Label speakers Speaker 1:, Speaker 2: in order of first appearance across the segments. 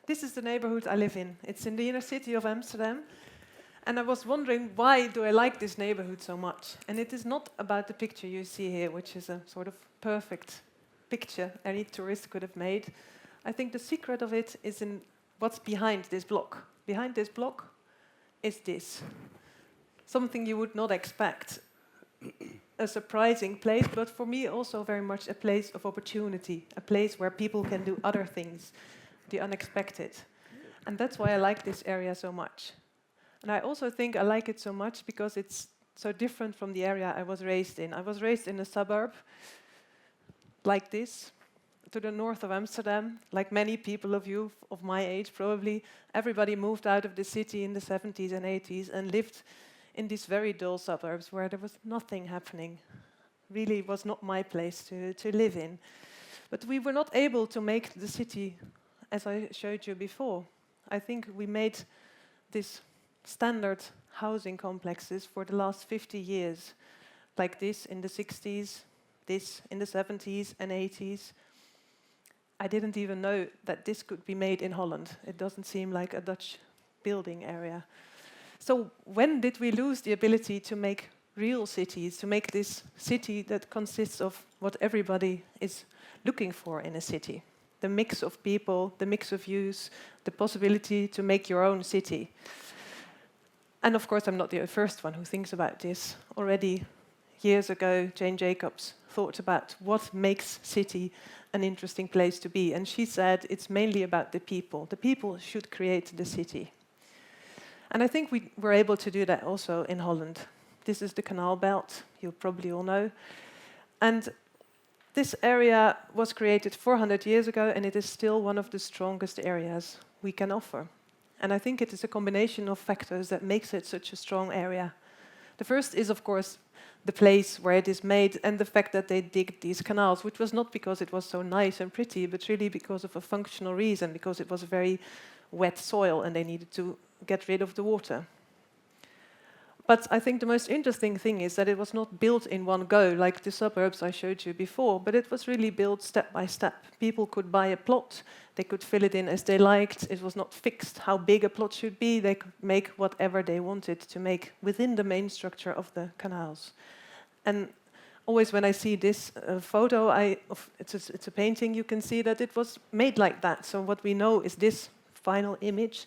Speaker 1: This is the neighborhood I live in. It's in the inner city of Amsterdam. And I was wondering, why do I like this neighborhood so much? And it is not about the picture you see here, which is a sort of perfect picture any tourist could have made. I think the secret of it is in what's behind this block. Behind this block is this. Something you would not expect. A surprising place, but for me also very much a place of opportunity, a place where people can do other things, the unexpected. And that's why I like this area so much. And I also think I like it so much because it's so different from the area I was raised in. I was raised in a suburb like this, to the north of Amsterdam, like many people of you of my age probably. Everybody moved out of the city in the 70s and 80s and lived in these very dull suburbs where there was nothing happening. Really was not my place to live in. But we were not able to make the city as I showed you before. I think we made this standard housing complexes for the last 50 years, like this in the 60s, this in the 70s and 80s. I didn't even know that this could be made in Holland. It doesn't seem like a Dutch building area. So when did we lose the ability to make real cities, to make this city that consists of what everybody is looking for in a city? The mix of people, the mix of use, the possibility to make your own city. And of course, I'm not the first one who thinks about this. Already years ago, Jane Jacobs thought about what makes city an interesting place to be. And she said it's mainly about the people. The people should create the city. And I think we were able to do that also in Holland. This is the canal belt, you probably all know. And this area was created 400 years ago, and it is still one of the strongest areas we can offer. And I think it is a combination of factors that makes it such a strong area. The first is, of course, the place where it is made and the fact that they dig these canals, which was not because it was so nice and pretty, but really because of a functional reason, because it was very wet soil and they needed to get rid of the water. But I think the most interesting thing is that it was not built in one go, like the suburbs I showed you before, but it was really built step by step. People could buy a plot, they could fill it in as they liked. It was not fixed how big a plot should be. They could make whatever they wanted to make within the main structure of the canals. And always when I see this photo, it's a painting, you can see that it was made like that. So what we know is this final image.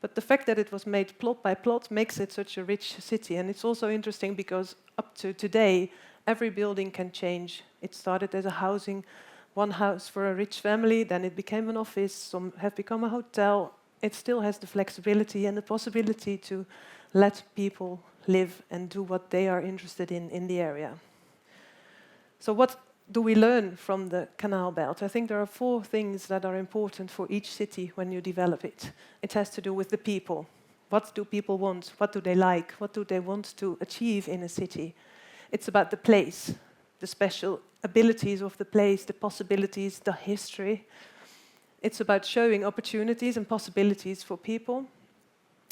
Speaker 1: But the fact that it was made plot by plot makes it such a rich city. And it's also interesting because up to today, every building can change. It started as a housing, one house for a rich family, then it became an office, some have become a hotel. It still has the flexibility and the possibility to let people live and do what they are interested in the area. So what do we learn from the canal belt? I think there are 4 things that are important for each city when you develop it. It has to do with the people. What do people want? What do they like? What do they want to achieve in a city? It's about the place, the special abilities of the place, the possibilities, the history. It's about showing opportunities and possibilities for people.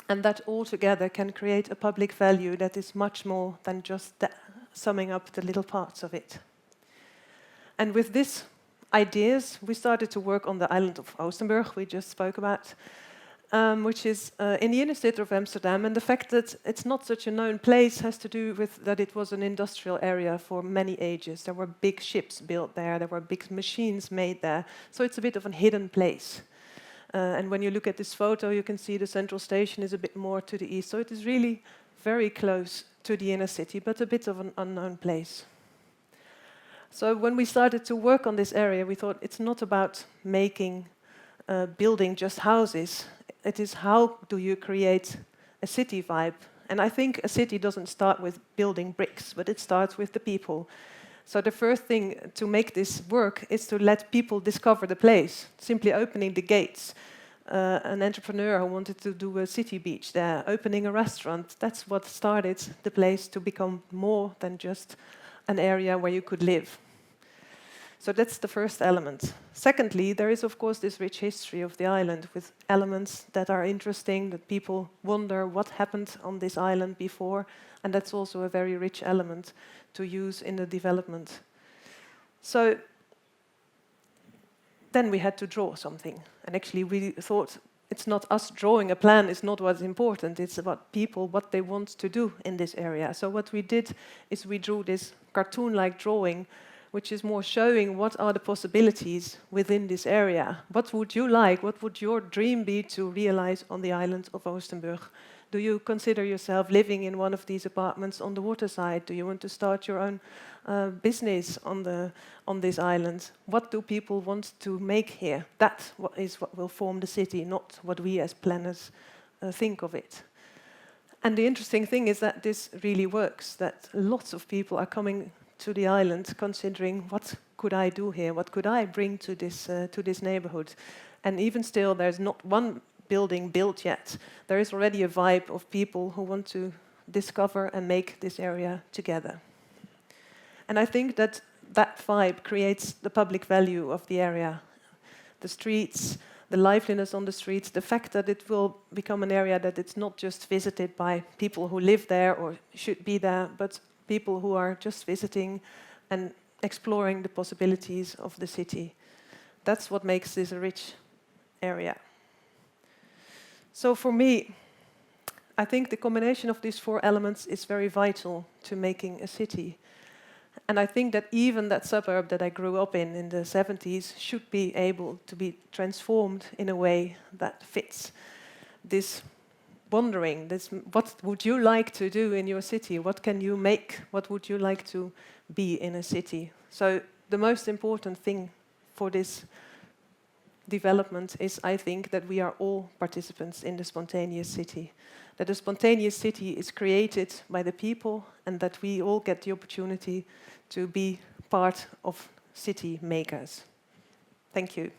Speaker 1: And that all together can create a public value that is much more than just summing up the little parts of it. And with these ideas, we started to work on the island of Oostenburg, we just spoke about, which is in the inner city of Amsterdam. And the fact that it's not such a known place has to do with that it was an industrial area for many ages. There were big ships built there, there were big machines made there. So it's a bit of a hidden place. And when you look at this photo, you can see the central station is a bit more to the east. So it is really very close to the inner city, but a bit of an unknown place. So when we started to work on this area, we thought it's not about building just houses. It is how do you create a city vibe. And I think a city doesn't start with building bricks, but it starts with the people. So the first thing to make this work is to let people discover the place, simply opening the gates. An entrepreneur who wanted to do a city beach there, opening a restaurant, that's what started the place to become more than just an area where you could live. So that's the first element. Secondly, there is of course this rich history of the island with elements that are interesting, that people wonder what happened on this island before, and that's also a very rich element to use in the development. So then we had to draw something, and actually we thought it's not us drawing a plan, it's not what's important, it's about people, what they want to do in this area. So what we did is we drew this cartoon-like drawing, which is more showing what are the possibilities within this area. What would you like, what would your dream be to realize on the island of Oostenburg? Do you consider yourself living in one of these apartments on the waterside? Do you want to start your own business on this island? What do people want to make here? That is what will form the city, not what we as planners think of it. And the interesting thing is that this really works, that lots of people are coming to the island considering what could I do here, what could I bring to this neighborhood. And even still, there's not one building built yet. There is already a vibe of people who want to discover and make this area together. And I think that that vibe creates the public value of the area. The streets, the liveliness on the streets, the fact that it will become an area that it's not just visited by people who live there or should be there, but people who are just visiting and exploring the possibilities of the city. That's what makes this a rich area. So for me, I think the combination of these 4 elements is very vital to making a city. And I think that even that suburb that I grew up in the 70s should be able to be transformed in a way that fits this wondering, this, what would you like to do in your city? What can you make? What would you like to be in a city? So the most important thing for this development is, I think, that we are all participants in the spontaneous city. That the spontaneous city is created by the people and that we all get the opportunity to be part of city makers. Thank you.